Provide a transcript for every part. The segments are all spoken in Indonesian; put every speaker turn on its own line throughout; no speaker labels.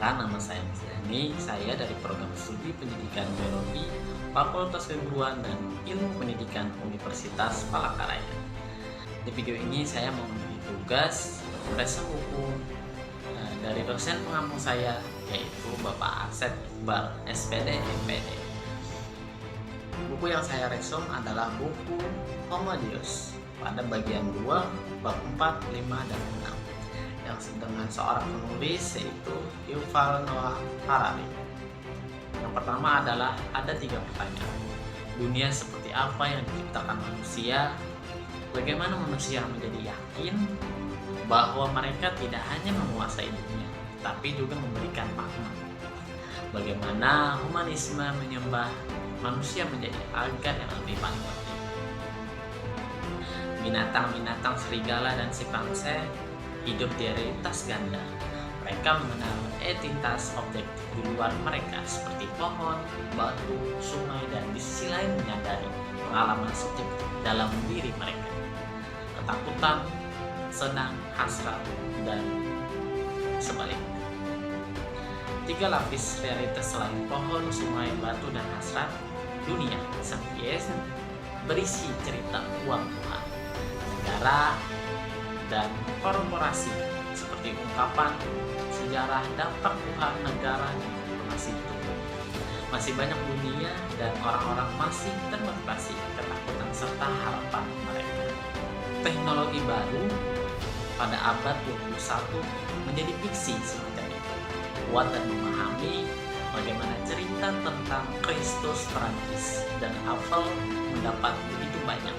Perkenalkan, nama saya Musdani. Saya dari Program Studi Pendidikan Biologi Fakultas Keguruan dan Ilmu Pendidikan Universitas Palangkaraya. Di video ini saya mau memberi tugas resume buku dari dosen pengampu saya, yaitu Bapak Asep Iqbal, SPD, MPD. Buku yang saya resume adalah buku Homo Deus pada bagian 2, bab 4, 5, dan 6 yang dengan seorang penulis, yaitu Yuval Noah Harari. Yang pertama adalah ada 3 pertanyaan. Dunia seperti apa yang diciptakan manusia? Bagaimana manusia menjadi yakin bahwa mereka tidak hanya menguasai dunia, tapi juga memberikan makna? Bagaimana humanisme menyembah manusia menjadi agen yang lebih paling penting? Binatang-binatang serigala dan simpanse hidup di realitas ganda. Mereka mengenal entitas objektif di luar mereka seperti pohon, batu, sungai, dan di sisi lain menyadari pengalaman subjektif dalam diri mereka. Ketakutan, senang, hasrat, dan sebaliknya. 3 lapis realitas selain pohon, sungai, batu, dan hasrat. Dunia sang berisi cerita uang Tuhan, negara, dan korporasi seperti ungkapan sejarah dampak Tuhan, negara, dan korporasi itu. Masih banyak dunia dan orang-orang masih termotivasi ketakutan serta harapan mereka. Teknologi baru pada abad 21 menjadi fiksi semacam itu. Kuat dan memahami bagaimana cerita tentang Kristus Perancis dan Apple mendapat begitu banyak.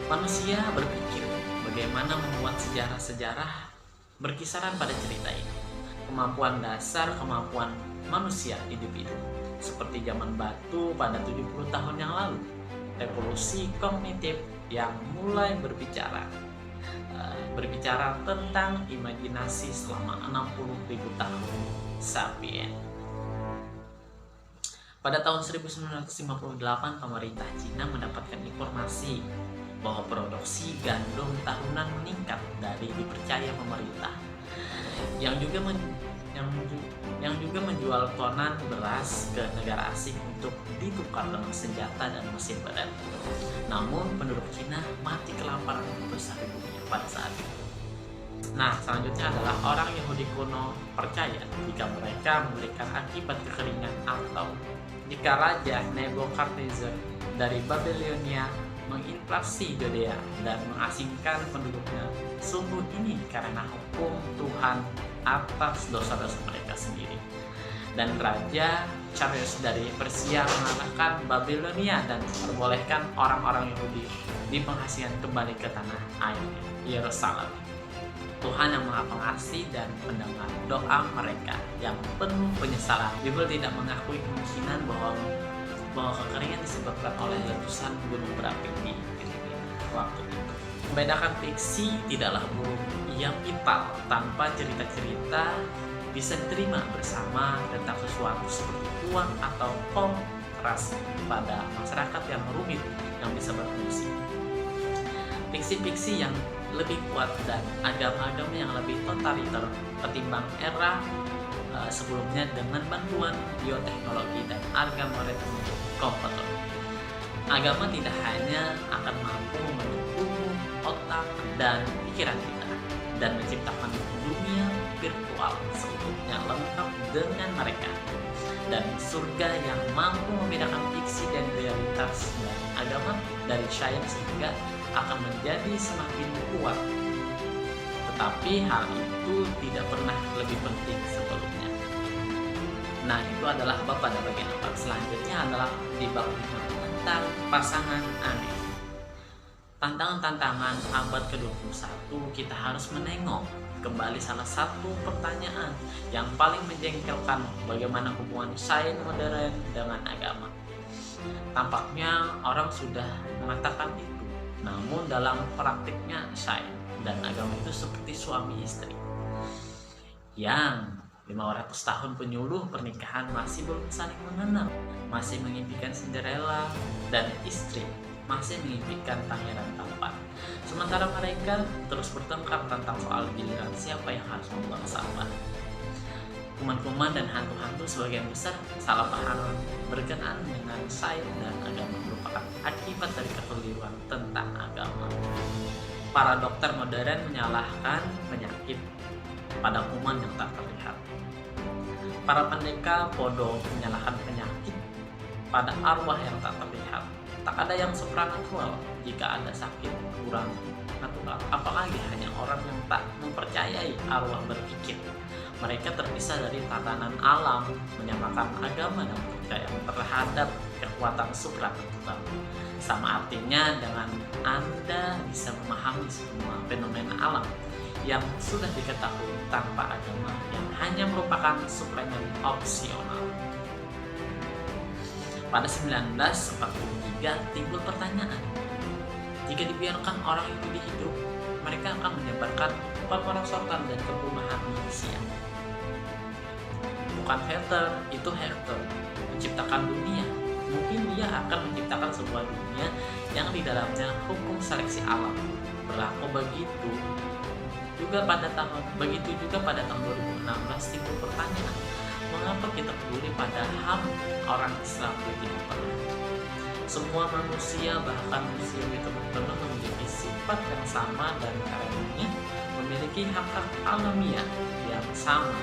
Manusia berpikir bagaimana membuat sejarah-sejarah berkisaran pada cerita ini. Kemampuan dasar kemampuan manusia hidup-hidup seperti zaman batu pada 70 tahun yang lalu. Revolusi kognitif yang mulai berbicara tentang imajinasi selama 60.000 tahun sapien. Pada tahun 1958, pemerintah Cina mendapatkan informasi bahwa produksi gandum tahunan meningkat dari dipercaya pemerintah, yang juga menjual tonan beras ke negara asing untuk ditukar dengan senjata dan mesin berat. Namun penduduk Cina mati kelaparan terbesar di dunia pada saat itu. Nah, selanjutnya adalah orang Yahudi kuno percaya jika mereka memberikan akibat kekeringan atau jika Raja Nebukadnezar dari Babilonia menginvasi Yudea dan mengasingkan penduduknya, sungguh ini karena hukum Tuhan atas dosa-dosa mereka sendiri. Dan Raja Charles dari Persia mengalahkan Babilonia dan memperbolehkan orang-orang Yahudi di penghasilan kembali ke tanah air Yerusalem. Tuhan yang Maha Pengasih dan mendengar doa mereka yang penuh penyesalan. Bible tidak mengakui kemungkinan bahwa kekeringan disebabkan oleh letusan gunung berapi di Filipina waktu itu. Membedakan fiksi tidaklah buruk, ia vital. Tanpa cerita-cerita bisa diterima bersama tentang sesuatu seperti uang atau kooperasi pada masyarakat yang rumit yang bisa berfungsi. Fiksi-fiksi yang lebih kuat dan agama-agama yang lebih totaliter ketimbang era sebelumnya dengan bantuan bioteknologi dan algoritma komputer. Agama tidak hanya akan mampu mendukung otak dan pikiran kita dan menciptakan dunia virtual seutuhnya lengkap dengan mereka, dan surga yang mampu membedakan fiksi dan realitas, dan agama dari sains sehingga akan menjadi semakin kuat. Tetapi hal itu tidak pernah lebih penting sebelumnya. Nah, itu adalah bab pada bagian 4. Selanjutnya adalah di bab 5 tentang pasangan aneh. Tantangan-tantangan abad ke-21, kita harus menengok kembali salah satu pertanyaan yang paling menjengkelkan, bagaimana hubungan sains modern dengan agama. Tampaknya orang sudah mengatakan itu, namun dalam praktiknya sains dan agama itu seperti suami istri yang 500 tahun penyuluh pernikahan masih belum saling mengenal, masih mengimpikan Cinderella dan istri masih mengimpikan pangeran tampan. Sementara mereka terus bertengkar tentang soal giliran siapa yang harus membuang sampah. Kuman-kuman dan hantu-hantu sebagian besar salah paham berkenaan dengan sains dan agama merupakan akibat dari kekeliruan tentang agama. Para dokter modern menyalahkan penyakit pada kuman yang tak terlihat. Para pendekar bodoh menyalahkan penyakit pada arwah yang tak terlihat. Tak ada yang supranatural jika ada sakit kurang natural, apalagi hanya orang yang tak mempercayai arwah berpikir. Mereka terpisah dari tatanan alam, menyamakan agama dan kepercayaan terhadap kekuatan supranatural. Sama artinya dengan Anda bisa memahami semua fenomena alam yang sudah diketahui tanpa agama yang hanya merupakan suplemen opsional. Pada 1943 timbul pertanyaan, jika dibiarkan orang itu hidup, mereka akan menyebarkan pemerosotan dan kepunahan manusia. Bukan Herter, itu Herter menciptakan dunia. Mungkin dia akan menciptakan sebuah dunia yang di dalamnya hukum seleksi alam berlaku. Begitu juga pada tahun 2016 timbul pertanyaan, mengapa kita peduli pada HAM orang Islam di Timur Tengah? Semua manusia, bahkan manusia di Timur Tengah, memiliki sifat yang sama dan karenanya memiliki hak-hak alamiah yang sama.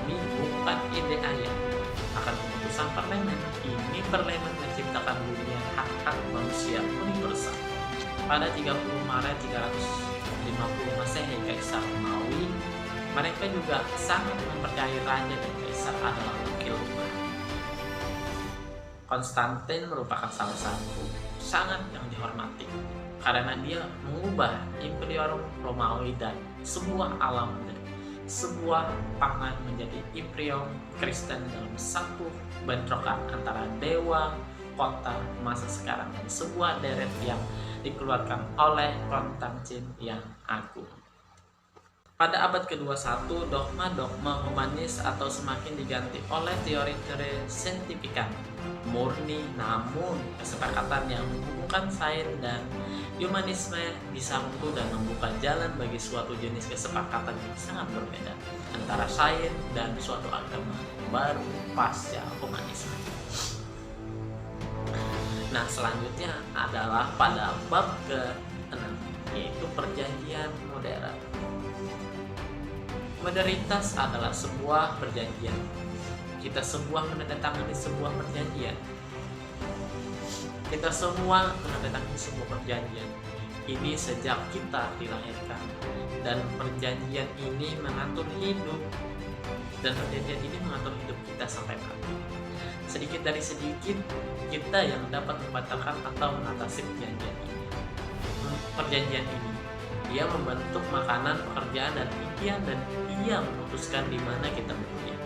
Ini bukan ide ayat akan keputusan parlemen. Ini parlemen menciptakan dunia hak-hak manusia universal. Pada 30 Maret 350 Masehi, Kaisar Romawi, mereka juga sangat mempercayai raja dan kaisar adalah wakil Tuhan. Konstantin merupakan salah satu sangat yang dihormati karena dia mengubah Imperium Romawi dan sebuah alam menjadi sebuah pangan menjadi Imperium Kristen dalam satu bentrokan antara dewa, kota, masa sekarang dan sebuah deret yang dikeluarkan oleh Konstantin yang agung. Pada abad ke-21, dogma-dogma humanis atau semakin diganti oleh teori-teori saintifikan murni, namun kesepakatan yang menghubungkan sains dan humanisme disambut dan membuka jalan bagi suatu jenis kesepakatan yang sangat berbeda antara sains dan suatu agama baru pasca humanisme. Nah, selanjutnya adalah pada bab ke-6, yaitu perjanjian modern. Modernitas adalah sebuah perjanjian. Kita semua menandatangani sebuah perjanjian. Kita semua menandatangani sebuah perjanjian. Ini sejak kita dilahirkan. Dan perjanjian ini mengatur hidup. Dan perjanjian ini mengatur hidup kita sampai mati. Sedikit dari sedikit, kita yang dapat membatalkan atau mengatasi perjanjian ini. Perjanjian ini, ia membentuk makanan, pekerjaan, dan impian, dan ia memutuskan di mana kita berkuliah,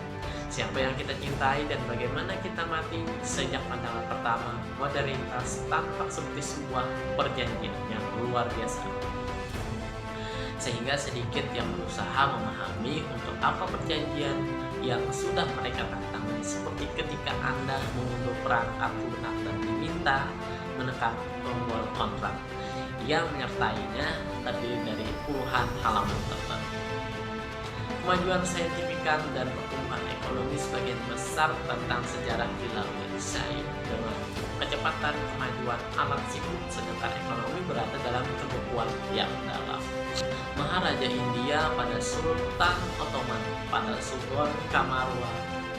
siapa yang kita cintai, dan bagaimana kita mati. Sejak pandangan pertama, modernitas tampak seperti sebuah perjanjian yang luar biasa. Sehingga sedikit yang berusaha memahami untuk apa perjanjian yang sudah mereka tantangani, seperti ketika Anda mengunduh perangkat lunak dan diminta menekan tombol kontrak yang menyertainya terdiri dari puluhan halaman tertentu. Kemajuan saintifikan dan pertumbuhan ekonomi sebagian besar tentang sejarah dilalui sains dengan kecepatan kemajuan alat sibuk, sedangkan ekonomi berada dalam kebekuan yang dalam. Maharaja India pada Sultan Ottoman, pada Sultan Kamarwa,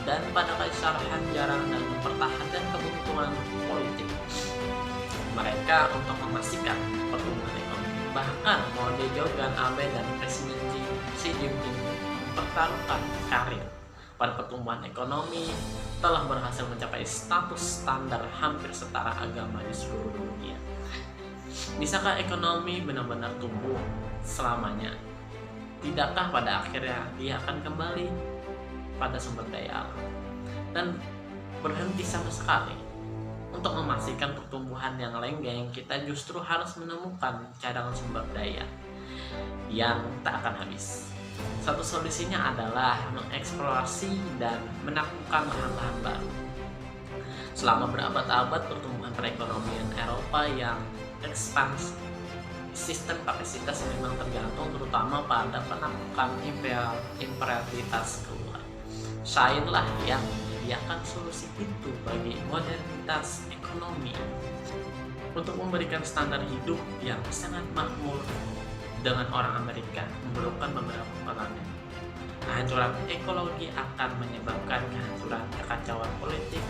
dan pada Kaisar Hanjarang dan mempertahankan kebutuhan politik mereka untuk memastikan pertumbuhan ekonomi. Bahkan Mode Jogan Abe dan Presiden Xi Jinping mempertaruhkan karir pada pertumbuhan ekonomi, telah berhasil mencapai status standar hampir setara agama di seluruh dunia. Bisakah ekonomi benar-benar tumbuh selamanya? Tidakkah pada akhirnya dia akan kembali pada sumber daya alam dan berhenti sama sekali? Untuk memastikan pertumbuhan yang lenggeng, kita justru harus menemukan cadangan sumber daya yang tak akan habis. Satu solusinya adalah mengeksplorasi dan menaklukkan lahan-lahan baru. Selama berabad-abad, pertumbuhan perekonomian Eropa yang ekspansi sistem kapasitas memang tergantung terutama pada penaklukan imperialitas keluar. Sainlah yang menyediakan solusi itu bagi modernitas ekonomi untuk memberikan standar hidup yang sangat makmur dengan orang Amerika memerlukan beberapa komponen. Kehancuran ekologi akan menyebabkan kehancuran kekacauan politik,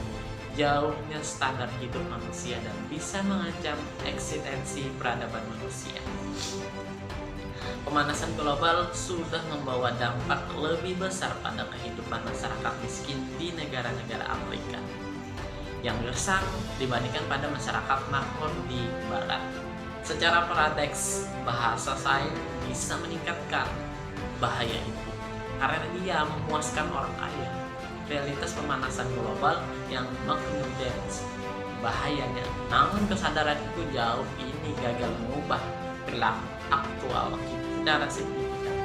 jauhnya standar hidup manusia, dan bisa mengancam eksistensi peradaban manusia. Pemanasan global sudah membawa dampak lebih besar pada kehidupan masyarakat miskin di negara-negara Afrika yang gersang dibandingkan pada masyarakat makmur di Barat. Secara paradeks, bahasa sains bisa meningkatkan bahaya itu karena dia memuaskan orang kaya. Realitas pemanasan global yang menginfluence bahayanya, namun kesadaran itu jauh ini gagal mengubah perilaku aktual secara signifikan.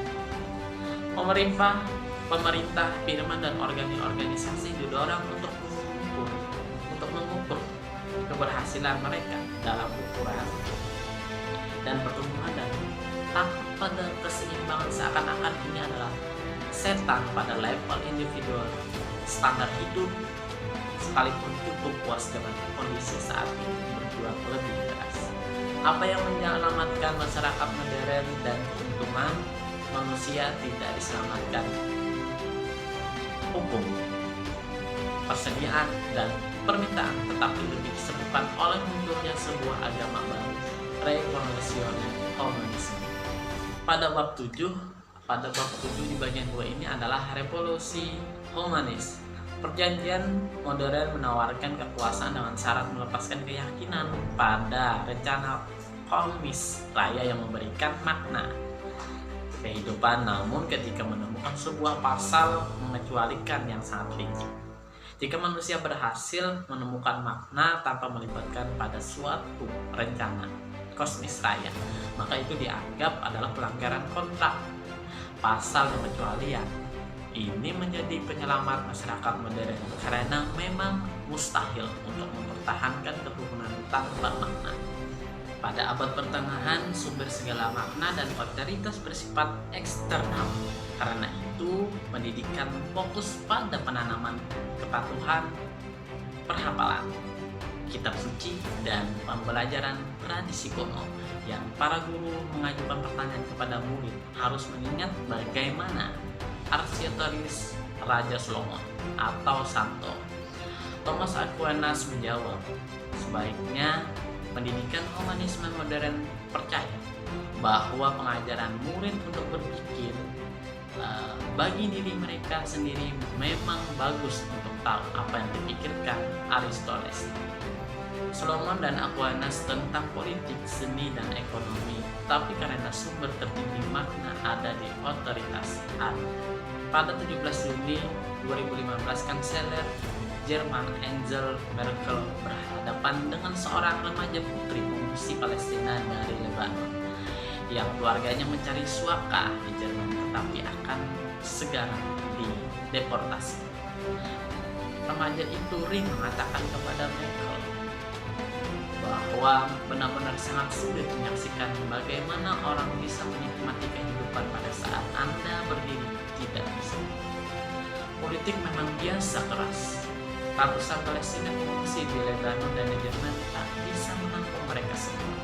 Pemerintah, firman dan organisasi didorong untuk mengukur keberhasilan mereka dalam ukuran dan pertumbuhan, dan takut pada keseimbangan seakan-akan ini adalah setan pada level individual. Standar hidup sekalipun cukup puas dengan kondisi saat ini, berjuang lebih keras. Apa yang menyelamatkan masyarakat modern dan keuntungan manusia tidak diselamatkan hukum, persediaan, dan permintaan, tetapi lebih disebabkan oleh munculnya sebuah agama baru, revolusioner humanisme. Pada bab 7 di bagian 2 ini adalah revolusi humanis. Perjanjian modern menawarkan kekuasaan dengan syarat melepaskan keyakinan pada rencana kosmis raya yang memberikan makna kehidupan, namun ketika menemukan sebuah pasal mengecualikan yang sangat rinci. Jika manusia berhasil menemukan makna tanpa melibatkan pada suatu rencana kosmis raya, maka itu dianggap adalah pelanggaran kontrak. Pasal pengecualian ini menjadi penyelamat masyarakat modern karena memang mustahil untuk mempertahankan keturunan tanpa makna. Pada abad pertengahan, sumber segala makna dan otoritas bersifat eksternal. Karena itu, pendidikan fokus pada penanaman kepatuhan, perhafalan kitab suci, dan pembelajaran tradisi kuno yang para guru mengajukan pertanyaan kepada murid harus mengingat bagaimana Arsioteles Raja Solomon atau Santo. Thomas Aquinas menjawab, sebaiknya pendidikan humanisme modern percaya bahwa pengajaran murid untuk berpikir bagi diri mereka sendiri memang bagus untuk tahu apa yang dipikirkan Aristoteles, Solomon, dan Aquinas tentang politik, seni, dan ekonomi, tapi karena sumber tertinggi makna ada di otoritas ada. Pada 17 Juni 2015, Kanselir Jerman Angela Merkel berhadapan dengan seorang remaja putri pengungsi Palestina dari Lebanon yang keluarganya mencari suaka di Jerman tetapi akan segera dideportasi. Remaja itu mengatakan kepada Merkel bahwa benar-benar sangat sulit menyaksikan bagaimana orang bisa menikmati kehidupan pada saat Anda berdiri tidak bisa. Politik memang biasa keras. Ratusan Palestina mengungsi di Lebanon dan di Jerman tak bisa menampung mereka semua.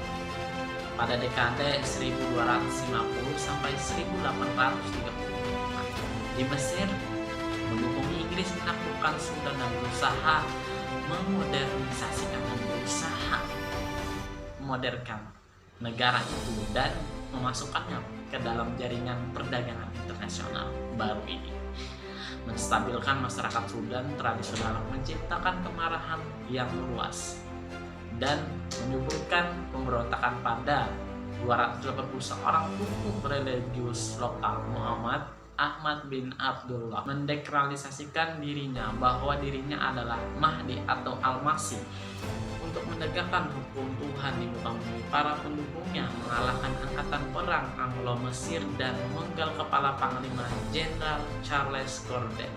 Pada dekade 1250 sampai 1830, di Mesir, mendukung Inggris menaklukkan Sudan dan berusaha memodernkan negara itu dan memasukkannya ke dalam jaringan perdagangan internasional baru ini. Menstabilkan masyarakat Sudan tradisional, menciptakan kemarahan yang luas, dan menyuburkan pemberontakan pada 280 seorang tokoh religius lokal. Muhammad Ahmad bin Abdullah mendekralisasikan dirinya bahwa dirinya adalah Mahdi atau Al-Masih untuk menegakkan hukum Tuhan di muka bumi. Para pendukungnya mengalahkan angkatan perang Anglo-Mesir dan memenggal kepala Panglima Jenderal Charles Gordon.